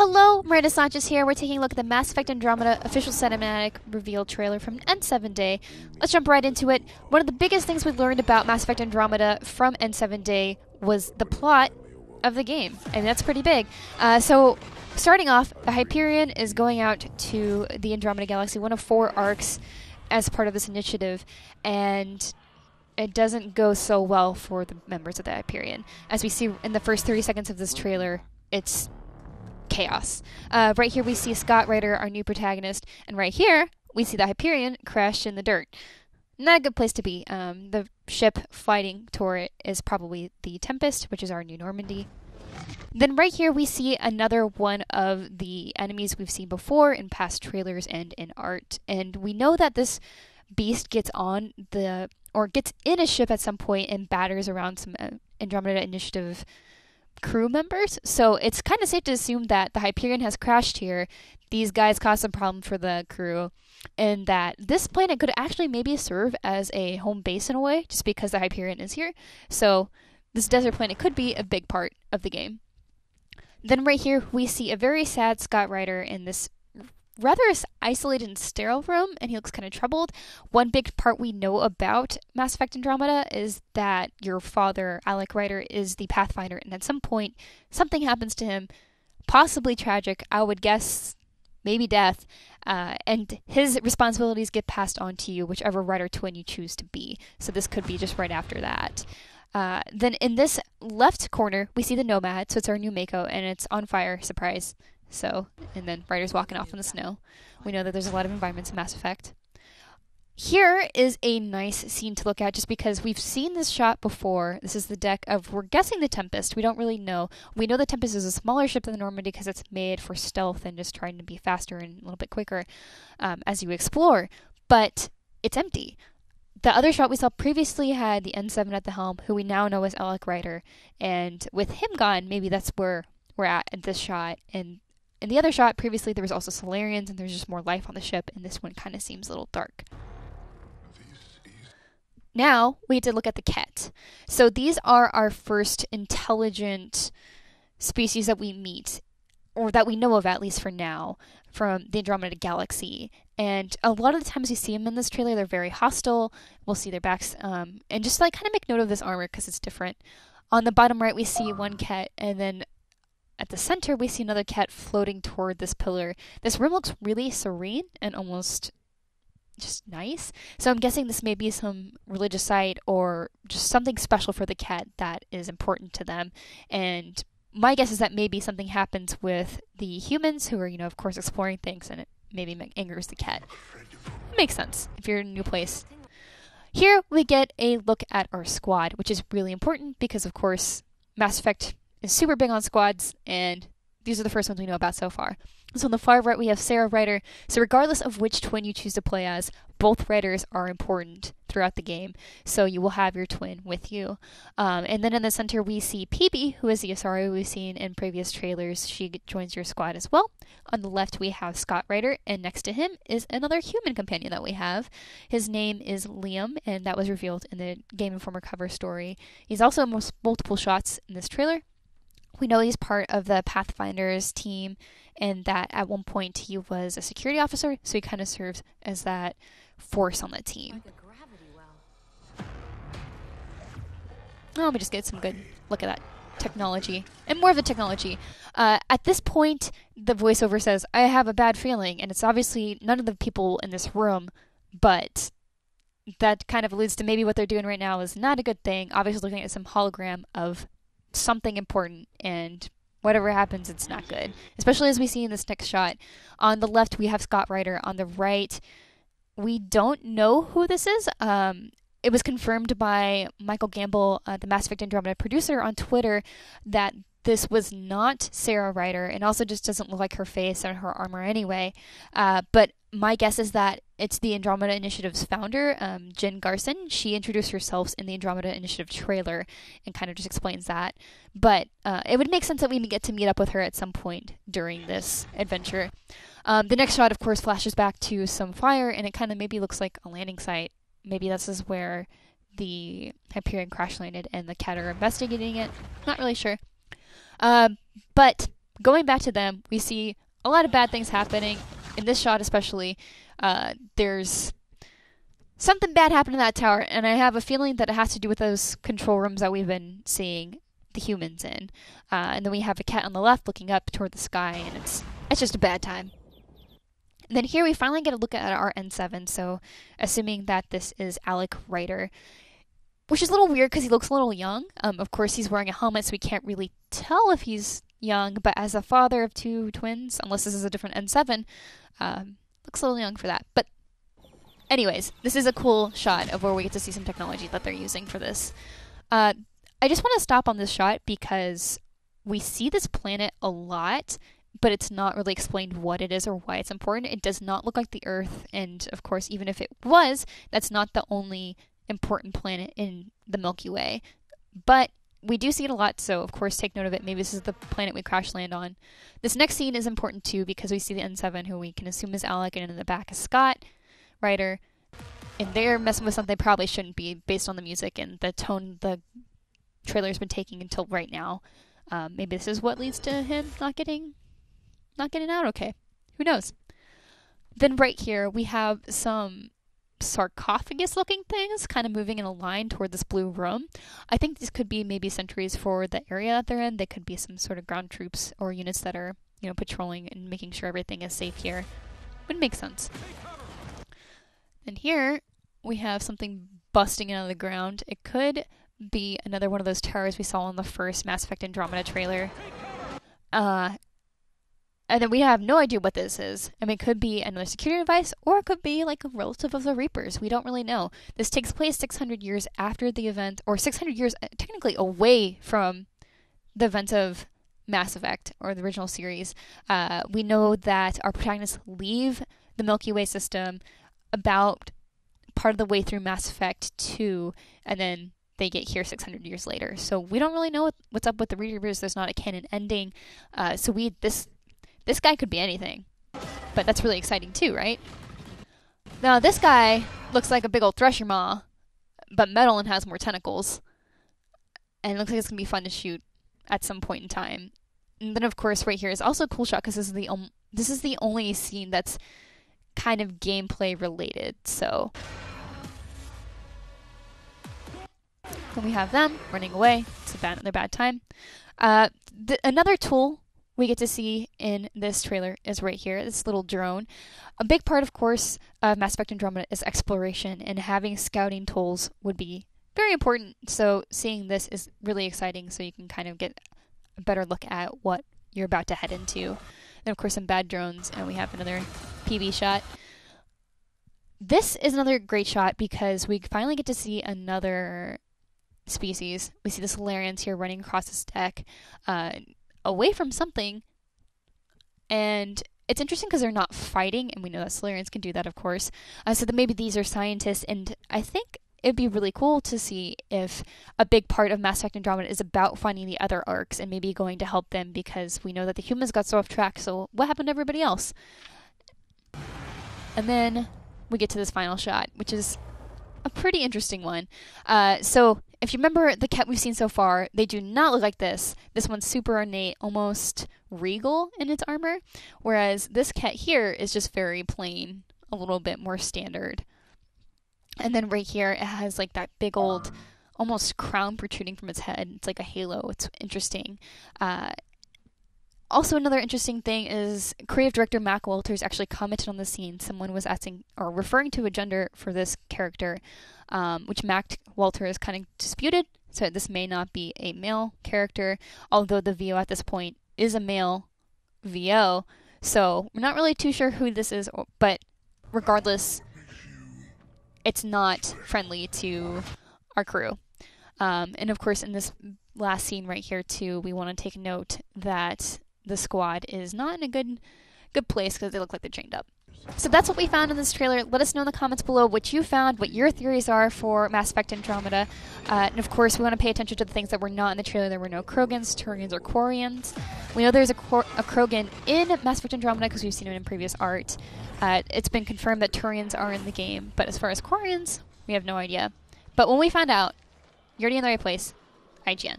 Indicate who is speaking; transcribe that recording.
Speaker 1: Hello, Miranda Sanchez here. We're taking a look at the Mass Effect Andromeda official cinematic reveal trailer from N7 Day. Let's jump right into it. One of the biggest things we learned about Mass Effect Andromeda from N7 Day was the plot of the game, and that's pretty big. So, starting off, the Hyperion is going out to the Andromeda Galaxy, one of 4 arcs, as part of this initiative, and it doesn't go so well for the members of the Hyperion. As we see in the first 30 seconds of this trailer, it's chaos. Right here we see Scott Ryder, our new protagonist, and right here we see the Hyperion crash in the dirt. Not a good place to be. The ship fighting toward it is probably the Tempest, which is our new Normandy. Then right here we see another one of the enemies we've seen before in past trailers and in art, and we know that this beast gets in a ship at some point and batters around some Andromeda Initiative crew members. So it's kind of safe to assume that the Hyperion has crashed here. These guys caused some problem for the crew, and that this planet could actually maybe serve as a home base in a way, just because the Hyperion is here. So this desert planet could be a big part of the game. Then right here we see a very sad Scott Ryder in this rather isolated and sterile room, and he looks kind of troubled. One big part we know about Mass Effect Andromeda is that your father, Alec Ryder, is the Pathfinder, and at some point something happens to him, possibly tragic, I would guess maybe death, and his responsibilities get passed on to you, whichever Ryder twin you choose to be. So this could be just right after that. Then in this left corner we see the Nomad, so it's our new Mako, and it's on fire, surprise. So, and then Ryder's walking off in the snow. We know that there's a lot of environments in Mass Effect. Here is a nice scene to look at, just because we've seen this shot before. This is the deck of, we're guessing, the Tempest. We don't really know. We know the Tempest is a smaller ship than the Normandy because it's made for stealth and just trying to be faster and a little bit quicker as you explore. But it's empty. The other shot we saw previously had the N7 at the helm, who we now know as Alec Ryder. And with him gone, maybe that's where we're at this shot. And in the other shot, previously, there was also Solarians, and there's just more life on the ship, and this one kind of seems a little dark. Now, we get to look at the Ket. So these are our first intelligent species that we meet, or that we know of, at least for now, from the Andromeda Galaxy. And a lot of the times you see them in this trailer, they're very hostile. We'll see their backs, and just kind of make note of this armor, because it's different. On the bottom right, we see one Ket, and then at the center, we see another Ket floating toward this pillar. This room looks really serene and almost just nice. So I'm guessing this may be some religious site or just something special for the Ket that is important to them. And my guess is that maybe something happens with the humans who are, of course, exploring things, and it maybe angers the Ket. It makes sense if you're in a new place. Here we get a look at our squad, which is really important because, of course, Mass Effect is super big on squads, and these are the first ones we know about so far. So on the far right, we have Sarah Ryder. So regardless of which twin you choose to play as, both Ryders are important throughout the game. So you will have your twin with you. And then in the center, we see PB, who is the Asari we've seen in previous trailers. She joins your squad as well. On the left, we have Scott Ryder, and next to him is another human companion that we have. His name is Liam, and that was revealed in the Game Informer cover story. He's also in multiple shots in this trailer. We know he's part of the Pathfinder's team, and that at one point he was a security officer, so he kind of serves as that force on the team. Oh, let me just get some good look at that technology, and more of the technology. At this point, the voiceover says, "I have a bad feeling," and it's obviously none of the people in this room, but that kind of alludes to maybe what they're doing right now is not a good thing. Obviously looking at some hologram of something important, and whatever happens, it's not good. Especially as we see in this next shot. On the left, we have Scott Ryder. On the right, we don't know who this is. It was confirmed by Michael Gamble, the Mass Effect Andromeda producer, on Twitter that this was not Sarah Ryder, and also just doesn't look like her face or her armor anyway. But my guess is that it's the Andromeda Initiative's founder, Jen Garson. She introduced herself in the Andromeda Initiative trailer and kind of just explains that. But it would make sense that we get to meet up with her at some point during this adventure. The next shot, of course, flashes back to some fire, and it kind of maybe looks like a landing site. Maybe this is where the Hyperion crash landed and the Ket are investigating it. Not really sure. But going back to them, we see a lot of bad things happening. In this shot especially, there's something bad happened in that tower, and I have a feeling that it has to do with those control rooms that we've been seeing the humans in. And then we have a cat on the left looking up toward the sky, and it's just a bad time. And then here we finally get a look at our N7, so assuming that this is Alec Ryder, which is a little weird because he looks a little young. Of course, he's wearing a helmet, so we can't really tell if he's young, but as a father of 2 twins, unless this is a different N7, looks a little young for that. But anyways, this is a cool shot of where we get to see some technology that they're using for this. I just want to stop on this shot because we see this planet a lot, but it's not really explained what it is or why it's important. It does not look like the Earth, and of course, even if it was, that's not the only important planet in the Milky Way. But we do see it a lot, so of course take note of it. Maybe this is the planet we crash land on. This next scene is important too because we see the N7, who we can assume is Alec, and in the back is Scott Ryder. And they're messing with something they probably shouldn't be based on the music and the tone the trailer's been taking until right now. Maybe this is what leads to him not getting out okay. Who knows? Then right here we have some sarcophagus looking things kind of moving in a line toward this blue room. I think these could be maybe sentries for the area that they're in. They could be some sort of ground troops or units that are, patrolling and making sure everything is safe here. Would make sense. And here we have something busting out of the ground. It could be another one of those towers we saw in the first Mass Effect Andromeda trailer. And then we have no idea what this is. I mean, it could be another security device, or it could be like a relative of the Reapers. We don't really know. This takes place 600 years after the event, or 600 years technically away from the events of Mass Effect, or the original series. We know that our protagonists leave the Milky Way system about part of the way through Mass Effect 2, and then they get here 600 years later. So we don't really know what's up with the Reapers. There's not a canon ending. This guy could be anything, but that's really exciting too, right? Now this guy looks like a big old Thresher Maw, but metal and has more tentacles, and it looks like it's gonna be fun to shoot at some point in time. And then of course right here is also a cool shot because this is the only scene that's kind of gameplay related. So then we have them running away. It's another bad time. Another tool we get to see in this trailer is right here, this little drone. A big part, of course, of Mass Effect Andromeda is exploration, and having scouting tools would be very important. So seeing this is really exciting, so you can kind of get a better look at what you're about to head into. And of course some bad drones, and we have another PB shot. This is another great shot because we finally get to see another species. We see the Solarians here running across this deck, away from something, and it's interesting because they're not fighting, and we know that Solarians can do that, of course. So that maybe these are scientists, and I think it'd be really cool to see if a big part of Mass Effect Andromeda is about finding the other arcs and maybe going to help them, because we know that the humans got so off track, so what happened to everybody else? And then we get to this final shot, which is a pretty interesting one. So if you remember the cat we've seen so far, they do not look like this. This one's super ornate, almost regal in its armor, whereas this cat here is just very plain, a little bit more standard. And then right here, it has like that big old, almost crown protruding from its head. It's like a halo. It's interesting. Also, another interesting thing is creative director Mac Walters actually commented on the scene. Someone was asking or referring to a gender for this character, which Mac Walters kind of disputed. So this may not be a male character, although the VO at this point is a male VO. So we're not really too sure who this is, but regardless, it's not friendly to our crew. And of course, in this last scene right here too, we want to take note that the squad is not in a good place because they look like they're chained up. So that's what we found in this trailer. Let us know in the comments below what you found, what your theories are for Mass Effect Andromeda. And of course, we want to pay attention to the things that were not in the trailer. There were no Krogans, Turians, or Quarians. We know there's a Krogan in Mass Effect Andromeda because we've seen it in previous art. It's been confirmed that Turians are in the game, but as far as Quarians, we have no idea. But when we find out, you're already in the right place. IGN.